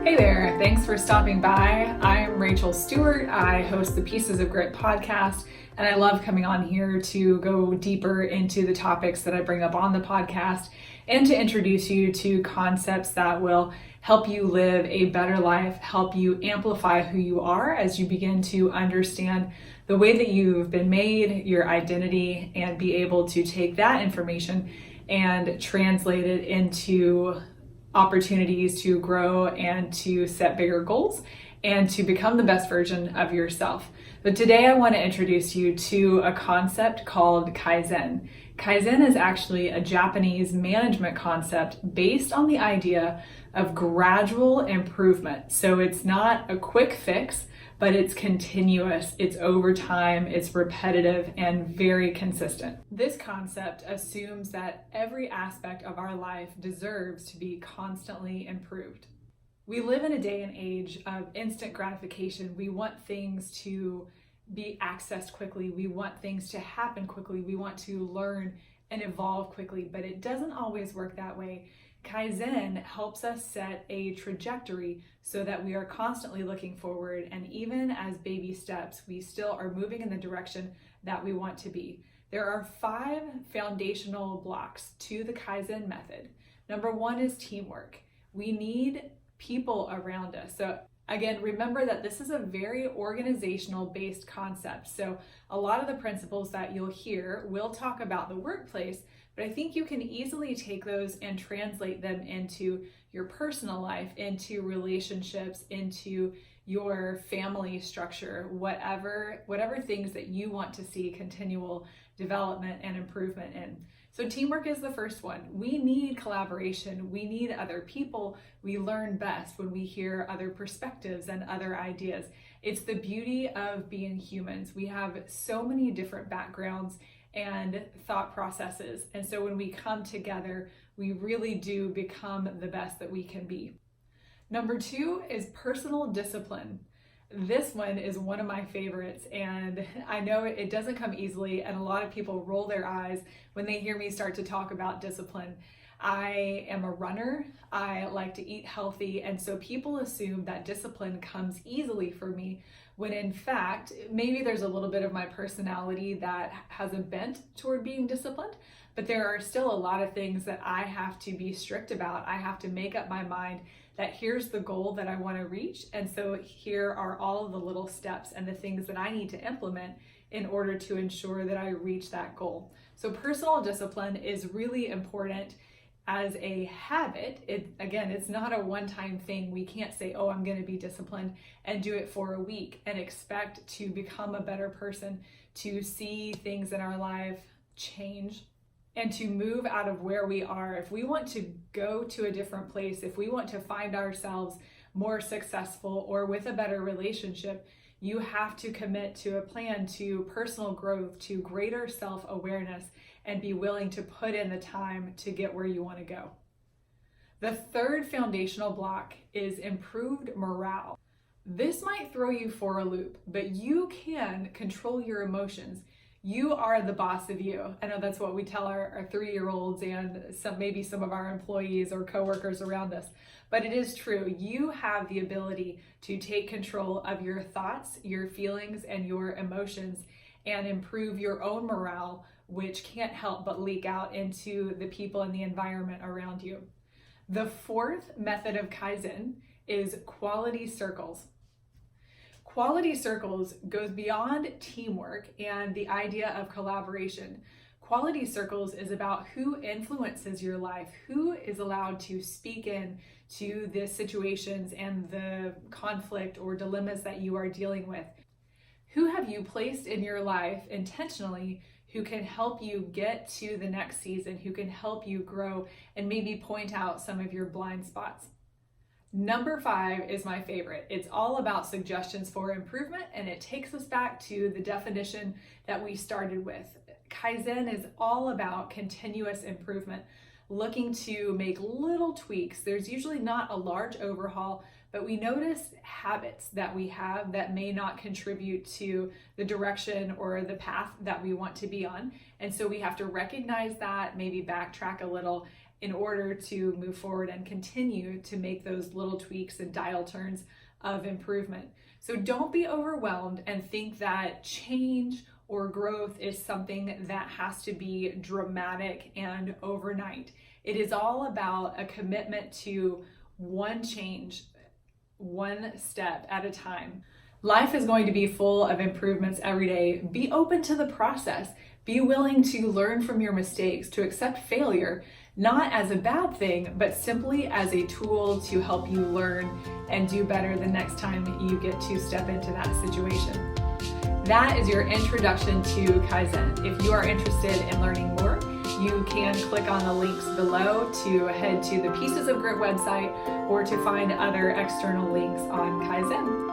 Hey there, thanks for stopping by. I'm Rachel Stewart. I host the Pieces of Grit podcast, and I love coming on here to go deeper into the topics that I bring up on the podcast and to introduce you to concepts that will help you live a better life, help you amplify who you are as you begin to understand the way that you've been made, your identity, and be able to take that information and translate it into opportunities to grow and to set bigger goals and to become the best version of yourself. But today I want to introduce you to a concept called Kaizen. Kaizen is actually a Japanese management concept based on the idea of gradual improvement. So it's not a quick fix, but it's continuous, it's over time, it's repetitive, and very consistent. This concept assumes that every aspect of our life deserves to be constantly improved. We live in a day and age of instant gratification. We want things to be accessed quickly. We want things to happen quickly. We want to learn and evolve quickly, but it doesn't always work that way. Kaizen helps us set a trajectory so that we are constantly looking forward, and even as baby steps, we still are moving in the direction that we want to be. There are 5 foundational blocks to the Kaizen method. Number 1 is teamwork. We need people around us. So again, remember that this is a very organizational based concept. So a lot of the principles that you'll hear will talk about the workplace, but I think you can easily take those and translate them into your personal life, into relationships, into your family structure, whatever things that you want to see continual development and improvement in. So teamwork is the first one. We need collaboration. We need other people. We learn best when we hear other perspectives and other ideas. It's the beauty of being humans. We have so many different backgrounds and thought processes. And so when we come together, we really do become the best that we can be. Number 2 is personal discipline. This one is one of my favorites, and I know it doesn't come easily, and a lot of people roll their eyes when they hear me start to talk about discipline. I am a runner, I like to eat healthy, and so people assume that discipline comes easily for me, when in fact, maybe there's a little bit of my personality that has a bent toward being disciplined, but there are still a lot of things that I have to be strict about. I have to make up my mind that here's the goal that I want to reach, and so here are all of the little steps and the things that I need to implement in order to ensure that I reach that goal. So personal discipline is really important as a habit. It's not a one-time thing. We can't say, oh, I'm going to be disciplined and do it for a week and expect to become a better person, to see things in our life change, and to move out of where we are. If we want to go to a different place, if we want to find ourselves more successful or with a better relationship, you have to commit to a plan, to personal growth, to greater self-awareness, and be willing to put in the time to get where you want to go. The third foundational block is improved morale. This might throw you for a loop, but you can control your emotions. You are the boss of you. I know that's what we tell our 3-year-olds and maybe some of our employees or coworkers around us, but it is true. You have the ability to take control of your thoughts, your feelings, and your emotions and improve your own morale, which can't help but leak out into the people and the environment around you. The 4th method of Kaizen is quality circles. Quality circles goes beyond teamwork and the idea of collaboration. Quality circles is about who influences your life, who is allowed to speak in to the situations and the conflict or dilemmas that you are dealing with. Who have you placed in your life intentionally who can help you get to the next season, who can help you grow and maybe point out some of your blind spots? Number 5 is my favorite. It's all about suggestions for improvement, and it takes us back to the definition that we started with. Kaizen is all about continuous improvement, looking to make little tweaks. There's usually not a large overhaul, but we notice habits that we have that may not contribute to the direction or the path that we want to be on. And so we have to recognize that, maybe backtrack a little in order to move forward and continue to make those little tweaks and dial turns of improvement. So don't be overwhelmed and think that change or growth is something that has to be dramatic and overnight. It is all about a commitment to one change, one step at a time. Life is going to be full of improvements every day. Be open to the process. Be willing to learn from your mistakes, to accept failure, not as a bad thing, but simply as a tool to help you learn and do better the next time you get to step into that situation. That is your introduction to Kaizen. If you are interested in learning more, you can click on the links below to head to the Pieces of Grit website or to find other external links on Kaizen.